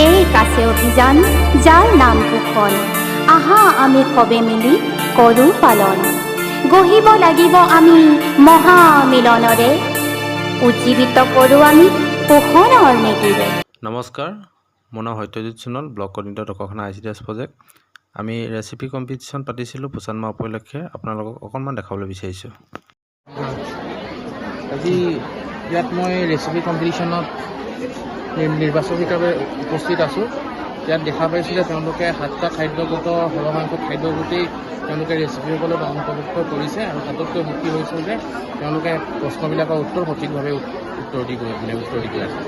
এই কাছে অভিযান যাৰ নাম কুশল আহা আমি সবে মিলি কৰোঁ পালন গঢ়িব লাগিব আমি মহামিলনৰে উজ্জীৱিত কৰোঁ আমি পোষণৰ মেজিৰে। নমস্কাৰ, মোৰ নাম Satyajit Sonowal, block coordinator Dhakuakhana ICDS project. আমি ৰেচিপি কম্পিটিশ্যন পাতিছিলোঁ পূজান মাহ উপলক্ষে, আপোনালোকক অকণমান দেখাবলৈ বিচাৰিছোঁ। আজি ইয়াত মই ৰেচিপি কম্পিটিশ্যনত নিৰ্বাচক হিচাপে উপস্থিত আছোঁ। ইয়াত দেখা পাইছোঁ যে তেওঁলোকে 7টা খাদ্যগত সৰহসংখ্যক খাদ্য গোটেই তেওঁলোকে ৰেচিপিসকলত অন্তৰ্ভুক্ত কৰিছে আৰু তাতোতকৈ সুখী হৈছে যে তেওঁলোকে প্ৰশ্নবিলাকৰ উত্তৰ সঠিকভাৱে উত্তৰ দি গৈ আছে।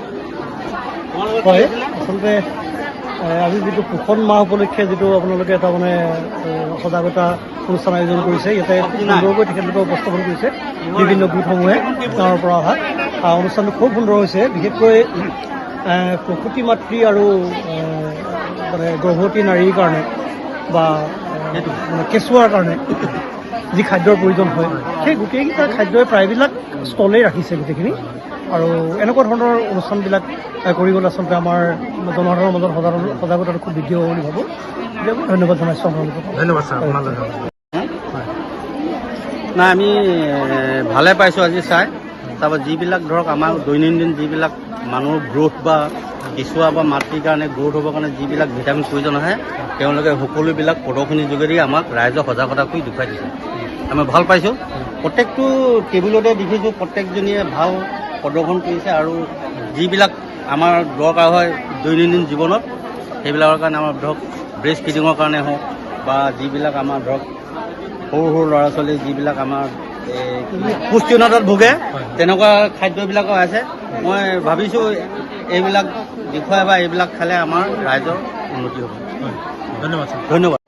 হয়, আচলতে আজি যিটো পোষণ মাহ উপলক্ষে যিটো আপোনালোকে এটা মানে সজাগতা অনুষ্ঠান আয়োজন কৰিছে, ইয়াতে খুব সুন্দৰকৈ তেখেতলোকে উপস্থাপন কৰিছে বিভিন্ন গোটসমূহে গাঁৱৰ পৰা অহা। অনুষ্ঠানটো খুব সুন্দৰ হৈছে, বিশেষকৈ প্ৰসূতি মাতৃ আৰু মানে গৰ্ভৱতী নাৰীৰ কাৰণে বা মানে কেঁচুৱাৰ কাৰণে যি খাদ্যৰ প্ৰয়োজন হয়, সেই গোটেইকেইটা খাদ্যই প্ৰায়বিলাক ষ্টলেই ৰাখিছে গোটেইখিনি। আৰু এনেকুৱা ধৰণৰ অনুষ্ঠানবিলাক কৰি গ'লে আচলতে আমাৰ জনসাধাৰণৰ মাজত সজাগতাটো খুব বৃদ্ধি হ'ব বুলি ভাবোঁ। ধন্যবাদ জনাইছোঁ আপোনালোকক। ধন্যবাদ ছাৰ। নাই, আমি ভালে পাইছোঁ আজি চাই। তাৰপৰা যিবিলাক ধৰক আমাৰ দৈনন্দিন যিবিলাক মানুহৰ গ্ৰোথ বা কেঁচুৱা বা মাতৃৰ কাৰণে গ্ৰোথ হ'বৰ কাৰণে যিবিলাক ভিটামিন প্ৰয়োজন আহে, তেওঁলোকে সকলোবিলাক প্ৰদৰ্শনীৰ যোগেদি আমাক ৰাইজক সজাগতা কৰি দেখুৱাই দিছে। আমি ভাল পাইছোঁ। প্ৰত্যেকটো টেবুলতে দেখিছোঁ প্ৰত্যেকজনীয়ে ভাল প্ৰদৰ্শন কৰিছে আৰু যিবিলাক আমাৰ দৰকাৰ হয় দৈনন্দিন জীৱনত, সেইবিলাকৰ কাৰণে আমাৰ ধৰক ব্ৰেষ্ট ফিডিঙৰ কাৰণে হওক বা যিবিলাক আমাৰ ধৰক সৰু সৰু ল'ৰা ছোৱালী যিবিলাক আমাৰ পুষ্টিহীনতাত ভোগে, তেনেকুৱা খাদ্যবিলাকো আছে। মই ভাবিছোঁ এইবিলাক দেখুৱাই বা এইবিলাক খালে আমাৰ ৰাইজৰ উন্নতি হ'ব। ধন্যবাদ ছাৰ। ধন্যবাদ।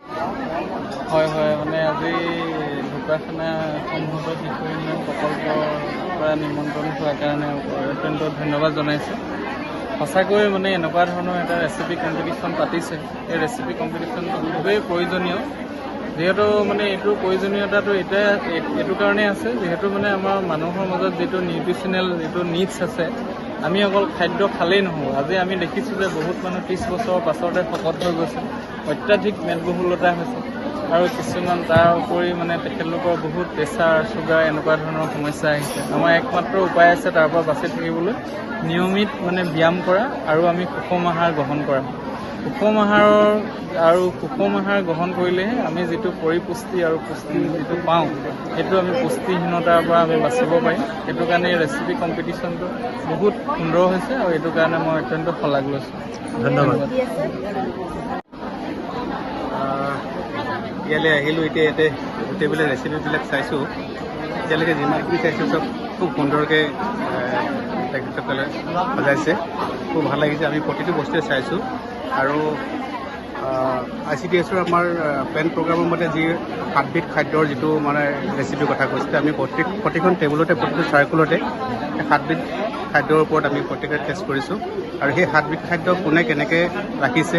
হয়, মানে আজি ঢকুৱাখানা সংহত শিশু উন্নয়ন প্ৰকল্পৰ পৰা নিমন্ত্ৰণ হোৱাৰ কাৰণে অত্যন্ত ধন্যবাদ জনাইছোঁ। সঁচাকৈ মানে এনেকুৱা ধৰণৰ এটা ৰেচিপি কম্পিটিশ্যন পাতিছে। এই ৰেচিপি কম্পিটিশ্যনটো খুবেই প্ৰয়োজনীয়, যিহেতু মানে এইটোৰ প্ৰয়োজনীয়তাটো এইটো কাৰণেই আছে, যিহেতু মানে আমাৰ মানুহৰ মাজত যিটো নিউট্ৰিচনেল যিটো নিডছ আছে, আমি অকল খাদ্য খালেই নহ'ব। আজি আমি দেখিছোঁ যে বহুত মানুহ 30 বছৰৰ পাছতে শকত হৈ গৈছে, অত্যাধিক মেদবহুলতা হৈছে আৰু কিছুমান তাৰ উপৰি মানে তেখেতলোকৰ বহুত প্ৰেছাৰ, চুগাৰ এনেকুৱা ধৰণৰ সমস্যা আহিছে। আমাৰ একমাত্ৰ উপায় আছে তাৰ পৰা বাচি থাকিবলৈ নিয়মিত মানে ব্যায়াম কৰা আৰু আমি সুষম আহাৰ গ্ৰহণ কৰা। সুষম আহাৰ গ্ৰহণ কৰিলেহে আমি যিটো পৰিপুষ্টি আৰু পুষ্টি যিটো পাওঁ, সেইটো আমি পুষ্টিহীনতাৰ পৰা আমি বাচিব পাৰিম। সেইটো কাৰণে ৰেচিপি কম্পিটিশ্যনটো বহুত সুন্দৰ হৈছে আৰু এইটো কাৰণে মই অত্যন্ত শলাগ লৈছোঁ। ধন্যবাদ। ইয়ালৈ আহিলোঁ, ইয়াতে গোটেইবিলাক ৰেচিপিবিলাক চাইছোঁ। এতিয়ালৈকে যিমানখিনি চাইছোঁ চব খুব সুন্দৰকৈ তেখেতসকলে সজাইছে, খুব ভাল লাগিছে। আমি প্ৰতিটো বস্তুৱে চাইছোঁ আৰু ICDSৰ আমাৰ প্লেন প্ৰগ্ৰামৰ মতে যি 7বিধ খাদ্যৰ যিটো মানে ৰেচিপিৰ কথা কৈছিলে, আমি প্ৰতিখন টেবুলতে প্ৰতিটো চাৰ্কুলতে 7বিধ খাদ্যৰ ওপৰত আমি প্ৰত্যেকে টেষ্ট কৰিছোঁ আৰু সেই 7বিধ খাদ্য কোনে কেনেকৈ ৰাখিছে,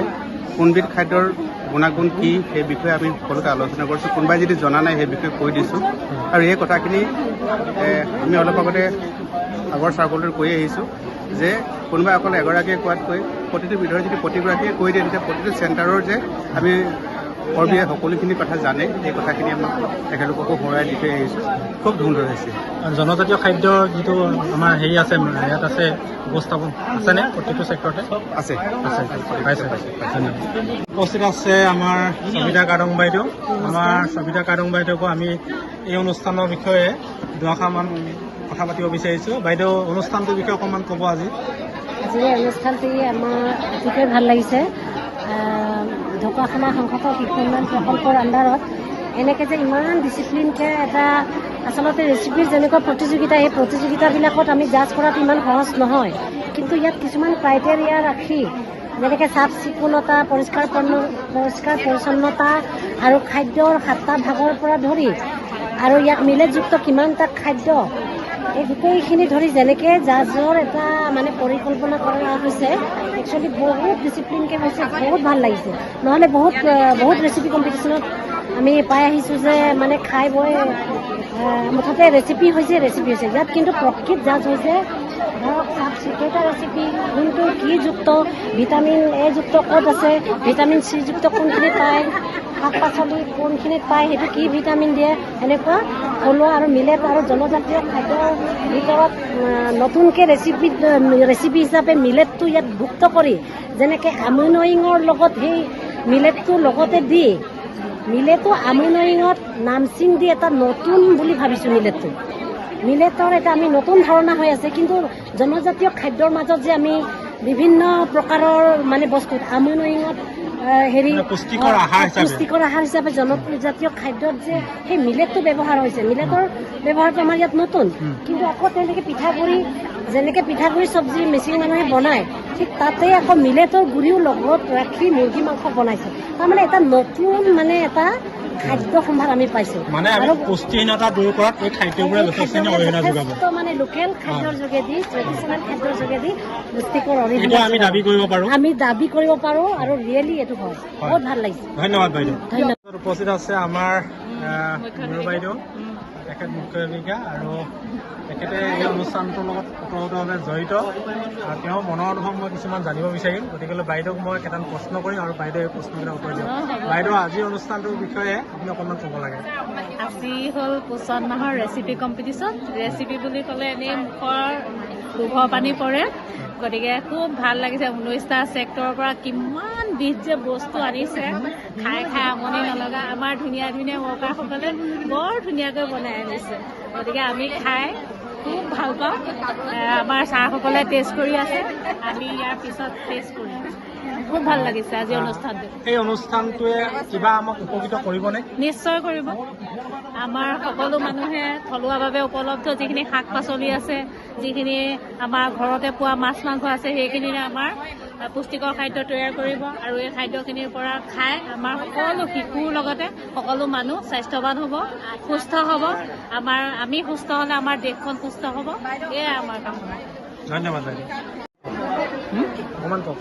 কোনবিধ খাদ্যৰ গুণাগুণ কি, সেই বিষয়ে আমি সকলোকে আলোচনা কৰিছোঁ। কোনোবাই যদি জনা নাই সেই বিষয়ে কৈ দিছোঁ আৰু এই কথাখিনি আমি অলপ আগতে আগৰ চাৰ্কুলটোত কৈ আহিছোঁ যে কোনোবাই অকল এগৰাকীয়ে কোৱাতকৈ প্ৰতিটো বিধৰ যদি প্ৰতিগৰাকীয়ে কৈ দিয়ে, তেতিয়া প্ৰতিটো চেণ্টাৰৰ যে আমি কৰ্মীয়ে সকলোখিনি কথা জানে, সেই কথাখিনি আমাক তেখেতলোককো সোঁৱৰাই দি থৈ আহিছোঁ। খুব সুন্দৰ হৈছে। জনজাতীয় খাদ্যৰ যিটো আমাৰ হেৰি আছে, ইয়াত আছে উপস্থাপন আছেনে প্ৰতিটো ছেক্টৰতে? আছে। উপস্থিত আছে আমাৰ সবিতা কাদং বাইদেউ। আমাৰ সবিতা কাদং বাইদেউকো আমি এই অনুষ্ঠানৰ বিষয়ে দুআষাৰমান কথা পাতিব বিচাৰিছোঁ। বাইদেউ, অনুষ্ঠানটোৰ বিষয়ে অকণমান ক'ব। আজিৰ অনুষ্ঠানটি আমাৰ অতিকৈ ভাল লাগিছে। ঢকুৱাখানা সংহত শিশু উন্নয়ন প্ৰকল্পৰ আণ্ডাৰত এনেকৈ যে ইমান ডিচিপ্লিনকৈ এটা আচলতে ৰেচিপিৰ যেনেকুৱা প্ৰতিযোগিতা, এই প্ৰতিযোগিতাবিলাকত আমি জাজ কৰাটো ইমান সহজ নহয়, কিন্তু ইয়াত কিছুমান ক্ৰাইটেৰিয়া ৰাখি যেনেকৈ চাফ চিকুণতা, পৰিষ্কাৰ পৰিচ্ছন্নতা আৰু খাদ্যৰ 7টা ভাগৰ পৰা ধৰি আৰু ইয়াত মিলেটযুক্ত কিমানটা খাদ্য, এই গোটেইখিনি ধৰি যেনেকৈ জাজৰ এটা মানে পৰিকল্পনা কৰা হৈছে, একচুৱেলি বহুত ডিচিপ্লিনকৈ হৈছে, বহুত ভাল লাগিছে। নহ'লে বহুত ৰেচিপি কম্পিটিশ্যনত আমি পাই আহিছোঁ যে মানে খাই বৈ মুঠতে ৰেচিপি হৈছে। ইয়াত কিন্তু প্ৰকৃত জাজ হৈছে ধৰক কেইটা ৰেচিপি কোনটো কি যুক্ত ভিটামিন এ যুক্ত ক'ত আছে, ভিটামিন চি যুক্ত কোনখিনিত পায়, শাক পাচলি কোনখিনিত পায়, সেইটো কি ভিটামিন দিয়ে, এনেকুৱা থলুৱা আৰু মিলেট আৰু জনজাতীয় খাদ্যৰ ভিতৰত নতুনকৈ ৰেচিপি হিচাপে মিলেটটো ইয়াত ভুক্ত কৰি যেনেকৈ আমুনয়িঙৰ লগত সেই মিলেটটো লগতে দি মিলেটো আমুনয়িঙত নামচিং দি এটা নতুন বুলি ভাবিছোঁ মিলেটৰ এটা আমি নতুন ধাৰণা হৈ আছে। কিন্তু জনজাতীয় খাদ্যৰ মাজত যে আমি বিভিন্ন প্ৰকাৰৰ মানে বস্তুত আমুনয়িঙত পুষ্টিকৰ আহাৰ হিচাপে জনজাতীয় খাদ্যত যে সেই মিলেটটো ব্যৱহাৰ হৈছে, মিলেটৰ ব্যৱহাৰটো আমাৰ ইয়াত নতুন। কিন্তু আকৌ তেওঁলোকে পিঠাগুড়ি যেনেকৈ পিঠাগুড়ি চব্জি মিচিং মানুহে বনায়, ঠিক তাতে আকৌ মিলেটৰ গুড়িও লগত ৰাখি মুৰ্গী মাংস বনাইছে। তাৰমানে এটা নতুন মানে এটা খাদ্য সম্ভাৰ আমি পাইছোঁ। আৰু পুষ্টিহীনতা দূৰ কৰাত এই খাদ্যবোৰে যথেষ্ট অৰিহণা যোগাব। মানে লোকেল খাদ্যৰ যোগেদি ট্ৰেডিশ্যনেল খাদ্যৰ যোগেদি পুষ্টিকৰ অৰিহণা আমি দাবী কৰিব পাৰোঁ আৰু ৰিয়েলি এইটো হয়। বহুত ভাল লাগিছে। ধন্যবাদ বাইদেউ। ধন্যবাদ। উপস্থিত আছে আমাৰ মুনু বাইদেউ, তেখেত মুখ্য শিক্ষিকা আৰু তেখেতে এই অনুষ্ঠানটোৰ লগত ওতঃপ্ৰোতভাৱে জড়িত। আৰু তেওঁৰ মনৰ অনুভৱ মই কিছুমান জানিব বিচাৰিম, গতিকে বাইদেউক মই কেইটামান প্ৰশ্ন কৰিম আৰু বাইদেউ এই প্ৰশ্নকেইটা উত্তৰ দিয়ক। বাইদেউ, আজিৰ অনুষ্ঠানটোৰ বিষয়ে আপুনি অকণমান ক'ব লাগে। আজি হ'ল পুচন মাহৰ ৰেচিপি কম্পিটিশ্যন। ৰেচিপি বুলি ক'লে এনেই মুখৰ লোভৰ পানী পৰে, গতিকে খুব ভাল লাগিছে। 19টা ছেক্টৰৰ পৰা কিমান বিধ যে বস্তু আনিছে, খাই খাই আমনি নলগা। আমাৰ ধুনীয়া ধুনীয়া ৱৰ্কাৰসকলে বৰ ধুনীয়াকৈ বনাই আনিছে, গতিকে আমি খাই খুব ভাল পাওঁ। আমাৰ ছাৰসকলে টেষ্ট কৰি আছে, আমি ইয়াৰ পিছত টেষ্ট কৰিম। খুব ভাল লাগিছে আজি অনুষ্ঠানটো। এই অনুষ্ঠানটোৱে কিবা আমাক উপকৃত কৰিবনে? নিশ্চয় কৰিব। আমাৰ সকলো মানুহে থলুৱাভাৱে উপলব্ধ যিখিনি শাক পাচলি আছে, যিখিনি আমাৰ ঘৰতে পোৱা মাছ মাংস আছে, সেইখিনিৰে আমাৰ পুষ্টিকৰ খাদ্য তৈয়াৰ কৰিব। আৰু এই খাদ্যখিনিৰ পৰা খাই আমাৰ সকলো শিশুৰ লগতে সকলো মানুহ স্বাস্থ্যৱান হ'ব, সুস্থ হ'ব। আমি সুস্থ হ'লে আমাৰ দেশখন সুস্থ হ'ব। এয়াই আমাৰ কামনা। ধন্যবাদ বাইদেউ। অকণমান কওক।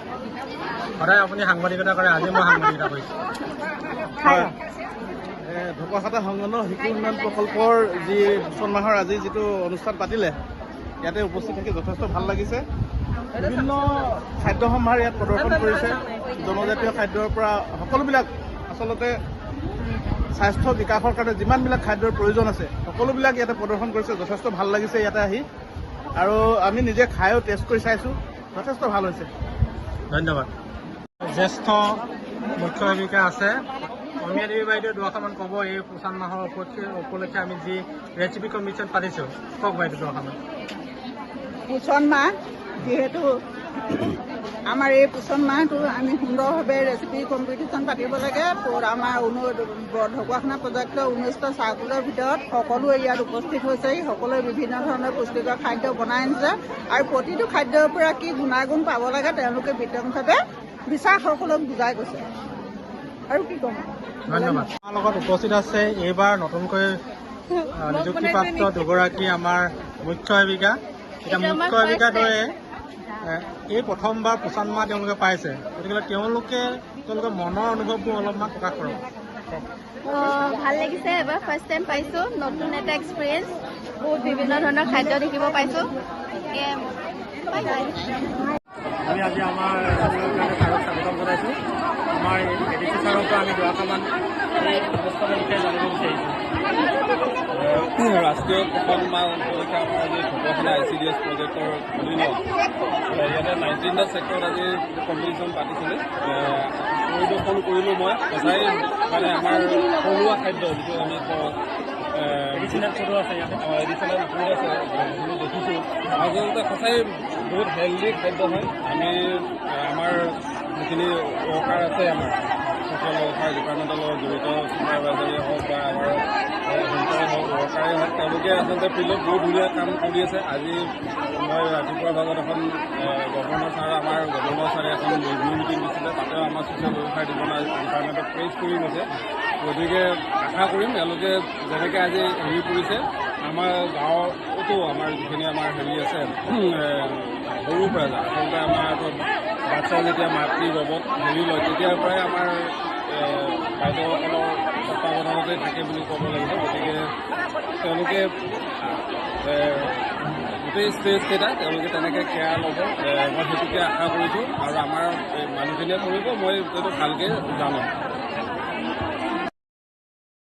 সদায় আপুনি সাংবাদিকতা কৰে, আজি মই সাংবাদিকতা কৰিছোঁ। ঢকুৱাখাটা সংলগ্ন শিশু উন্নয়ন প্ৰকল্পৰ যি পুচন মাহৰ আজি যিটো অনুষ্ঠান পাতিলে, ইয়াতে উপস্থিত থাকি যথেষ্ট ভাল লাগিছে। বিভিন্ন খাদ্য সম্ভাৰ ইয়াত প্ৰদৰ্শন কৰিছে। জনজাতীয় খাদ্যৰ পৰা সকলোবিলাক আচলতে স্বাস্থ্য বিকাশৰ কাৰণে যিমানবিলাক খাদ্যৰ প্ৰয়োজন আছে সকলোবিলাক ইয়াতে প্ৰদৰ্শন কৰিছে। যথেষ্ট ভাল লাগিছে ইয়াতে আহি, আৰু আমি নিজে খায়ো টেষ্ট কৰি চাইছোঁ, যথেষ্ট ভাল হৈছে। ধন্যবাদ। জ্যেষ্ঠ মুখ্য শিক্ষিকা আছে অমিয়া দেৱী বাইদেউ, দুআষাৰমান ক'ব এই পুচন মাহৰ উপলক্ষে আমি যি ৰেচিপি কম্পিটিশ্যন পাতিছোঁ। কওক বাইদেউ দুআষাৰমান। পুচন মাহ, যিহেতু আমাৰ এই পুচন মাহটো আমি সুন্দৰভাৱে ৰেচিপি কম্পিটিশ্যন পাতিব লাগে। আমাৰ ঢকুৱাখানা প্ৰজেক্টৰ 19টা চাৰ্কুলৰ ভিতৰত সকলোৱে ইয়াত উপস্থিত হৈছে। সকলোৱে বিভিন্ন ধৰণৰ পুষ্টিকৰ খাদ্য বনাই আনিছে, আৰু প্ৰতিটো খাদ্যৰ পৰা কি গুণাগুণ পাব লাগে তেওঁলোকে বিতংভাৱে বিচাৰকসকলক বুজাই গৈছে। আৰু কি ক'ম। ধন্যবাদ। আমাৰ লগত উপস্থিত আছে এইবাৰ নতুনকৈ নিযুক্তিপ্ৰাপ্ত দুগৰাকী আমাৰ মুখ্য শিক্ষিকা। এতিয়া মুখ্য শিক্ষিকাৰ দৰে এই প্ৰথমবাৰ পুচন মাহ তেওঁলোকে পাইছে, গতিকে তেওঁলোকৰ মনৰ অনুভৱবোৰ অলপমান প্ৰকাশ কৰক। ভাল লাগিছে, এবাৰ ফাৰ্ষ্ট টাইম পাইছোঁ, নতুন এটা এক্সপিৰিয়েঞ্চ। বহুত বিভিন্ন ধৰণৰ খাদ্য দেখিব পাইছোঁ। আমি আজি আমাৰ ছাৰক স্বাগতম জনাইছোঁ। আমাৰ এডিচি ছাৰৰ পৰা আমি দুআষাৰমান এই অনুষ্ঠানৰ বিষয়ে জানিব বিচাৰিছোঁ। ৰাষ্ট্ৰীয় পুচন মাহ উপলক্ষে আমাৰ আজি ঢকুৱাখানা ICDS প্ৰজেক্টৰ অধীনত ইয়াতে 19টা ছেক্টৰত আজি কম্পিটিশ্যন পাতিছিলে। পৰিদৰ্শন কৰিলোঁ মই। সঁচাই মানে আমাৰ থলুৱা খাদ্য যিটো আমি কওঁ এডিচনেল ফুডো আছে, এডিচনেল ফুড আছে, আমি দেখিছোঁ। আচলতে সঁচাই বহুত হেল্ডি খাদ্য হয়। আমি আমাৰ যিখিনি ৱৰ্কাৰ আছে, আমাৰ ছ'চিয়েল ৱৰ্কাৰ ডিপাৰ্টমেণ্টৰ লগত জড়িত ছুপাৰভাইজাৰেই হওক বা আমাৰ হেল্পাৰে হওক, ৱৰ্কাৰেই হওক, তেওঁলোকে আচলতে ফিল্ডত বহুত ধুনীয়া কাম কৰি আছে। আজি মই ৰাতিপুৱাৰ ভাগত এখন গভৰ্ণৰ ছাৰে এখন ৰিভিউ মিটিং দিছিলে, তাতেও আমাৰ ছ'চিয়েল ৱেলফেয়াৰ ডিপাৰ্টমেণ্টক প্ৰেইজ কৰি গৈছে। গতিকে আশা কৰিম তেওঁলোকে যেনেকৈ আজি হেৰি কৰিছে, আমাৰ গাঁৱতো আমাৰ যিখিনি আমাৰ হেৰি আছে সৰুৰ পৰা আচলতে আমাৰ বাচ্ছা যেতিয়া মাতৃ গৰ্ভত হেৰি লয় তেতিয়াৰ পৰাই আমাৰ বাইদেউসকলৰ তত্বাৱধানতে থাকে বুলি ক'ব লাগিব। গতিকে তেওঁলোকে গোটেই ষ্টেজকেইটা তেওঁলোকে তেনেকৈ কেয়াৰ ল'ব, মই সেইটোকে আশা কৰিছোঁ। আৰু আমাৰ মানুহখিনিয়ে কৰিব, মই এইটো ভালকৈ জানো।